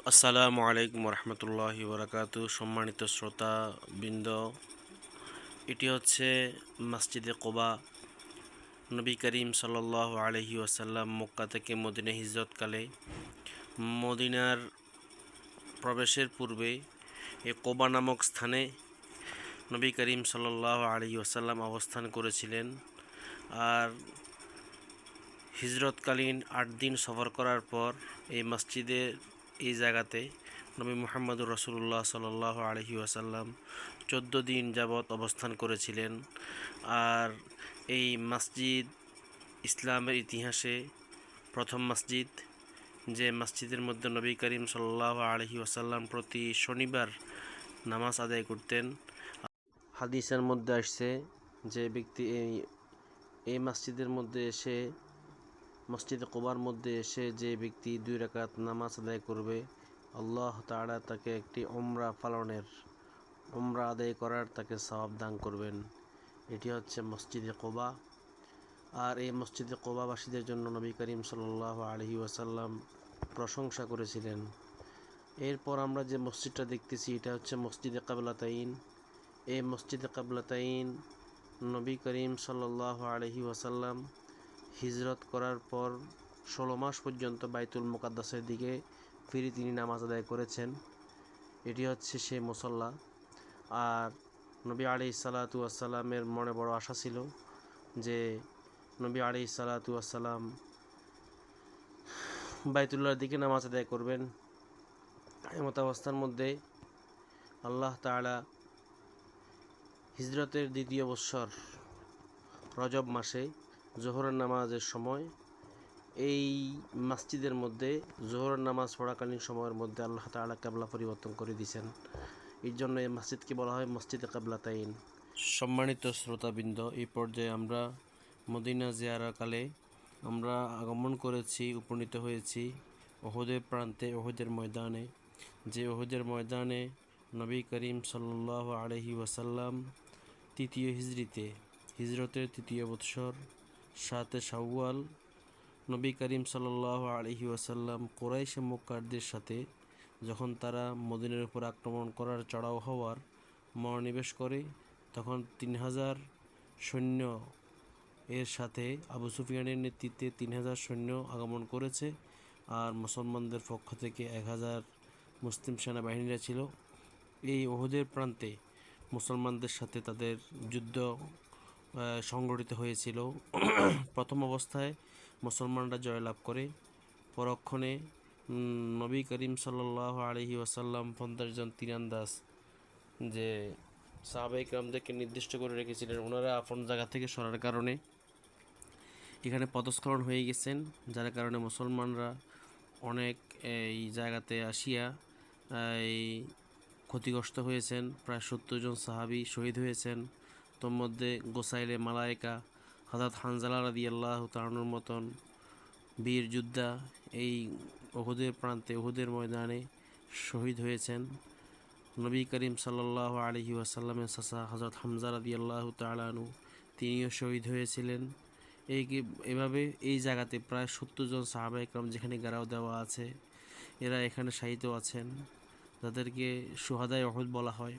আসসালামু আলাইকুম রহমতুল্লাহি ওবরাকাতু। সম্মানিত শ্রোতা বৃন্দ, এটি হচ্ছে মসজিদে কোবা। নবী করিম সাল্লাল্লাহু আলাইহি ওয়াসাল্লাম মক্কা থেকে মদিনা হিজরতকালে মদিনার প্রবেশের পূর্বে এ কোবা নামক স্থানে নবী করিম সাল্লাল্লাহু আলাইহি ওয়াসাল্লাম অবস্থান করেছিলেন। আর হিজরতকালীন ৮ দিন সফর করার পর এই জায়গাতে নবী মুহাম্মদুর রাসূলুল্লাহ সাল্লাল্লাহু আলাইহি ওয়াসাল্লাম 14 দিন যাবৎ অবস্থান করেছিলেন। আর এই মসজিদ ইসলামের ইতিহাসে প্রথম মসজিদ, যে মসজিদের মধ্যে নবী করিম সাল্লাল্লাহু আলাইহি ওয়াসাল্লাম প্রতি শনিবার নামাজ আদায় করতেন। হাদিসের মধ্যে আসছে যে ব্যক্তি এই মসজিদের মধ্যে এসে মসজিদে কোবার মধ্যে এসে যে ব্যক্তি 2 রাকাত নামাজ আদায় করবে, আল্লাহ তাআলা তাকে একটি উমরা আদায় করার তাকে সওয়াব দান করবেন। এটি হচ্ছে মসজিদে কোবা। আর এই মসজিদে কোবাবাসীদের জন্য নবী করিম সাল্লাল্লাহু আলাইহি ওয়াসাল্লাম প্রশংসা করেছিলেন। এরপর আমরা যে মসজিদটা দেখতেছি এটা হচ্ছে মসজিদে কিবলাতাইন। এই মসজিদে কিবলাতাইন নবী করিম সাল্লাল্লাহু আলাইহি ওয়াসাল্লাম হিজরত করার পর 16 মাস পর্যন্ত বাইতুল মুকাদ্দাসের দিকে ফিরে তিনি নামাজ আদায় করেছেন। এটি হচ্ছে সেই মুসল্লা। আর নবী আলাইহিস সালাতু ওয়াস সালামের মনে বড় আশা ছিল যে নবী আলাইহিস সালাতু ওয়াস সালাম বাইতুল্লাহর দিকে নামাজ আদায় করবেন। এমত অবস্থার মধ্যে আল্লাহ তাআলা হিজরতের 2য় বৎসর রজব মাসে জোহরের নামাজের সময় এই মসজিদের মধ্যে জোহরের নামাজ পড়াকালীন সময়ের মধ্যে আল্লাহ তাআলা কিবলা পরিবর্তন করে দিয়েছেন। এর জন্য এই মসজিদকে বলা হয় মসজিদে কিবলাতাইন। সম্মানিত শ্রোতাবৃন্দ, এই পর্যায়ে আমরা মদিনা জিয়ারাকালে আমরা আগমন করেছি, উপনীত হয়েছি উহুদের প্রান্তে, উহুদের ময়দানে। যে উহুদের ময়দানে নবী করিম সাল্লাল্লাহু আলাইহি ওয়াসাল্লাম হিজরতের 3য় বৎসর 7 শাওয়াল নবী করিম সাল্লাল্লাহু আলাইহি ওয়াসাল্লাম কুরাইশ মক্কারদের সাথে যখন তারা মদিনার উপর আক্রমণ করার চড়াও হওয়ার মনোনিবেশ করে, তখন 3000 সৈন্য এর সাথে আবু সুফিয়ানের নেতৃত্বে 3000 সৈন্য আগমন করেছে। আর মুসলমানদের পক্ষ থেকে 1000 মুসলিম সেনাবাহিনীরা ছিল। এই উহুদের প্রান্তে মুসলমানদের সাথে তাদের যুদ্ধ সংগঠিত হয়েছিল। প্রথম অবস্থায় মুসলমানরা জয়লাভ করে। পরক্ষণে নবী করিম সাল্লাল্লাহু আলাইহি ওয়াসাল্লাম 50 জন তীরন্দাজ যে সাহাবায়ে কেরামদেরকে নির্দিষ্ট করে রেখেছিলেন, ওনারা আপন জায়গা থেকে সরার কারণে এখানে পদস্খলন হয়ে গেছেন, যার কারণে মুসলমানরা অনেক এই জায়গাতে আসিয়া এই ক্ষতিগ্রস্ত হয়েছেন। প্রায় 70 জন সাহাবী শহীদ হয়েছেন। তোর মধ্যে গোসাইলে মালায়েকা হযরত হানজালা রাদিয়াল্লাহু তাআলার মতন বীর যোদ্ধা এই উহুদের প্রান্তে, উহুদের ময়দানে শহীদ হয়েছেন। নবী করিম সাল্লাল্লাহু আলাইহি ওয়াসাল্লামের চাচা হযরত হামজা রাদিয়াল্লাহু তাআলা আনহু তিনিও শহীদ হয়েছিলেন। এভাবে এই জায়গাতে প্রায় 70 জন সাহাবায়ে কেরাম যেখানে গাড়াও দেওয়া আছে, এরা এখানে শায়িত আছেন, যাদেরকে শুহাদায়ে উহুদ বলা হয়।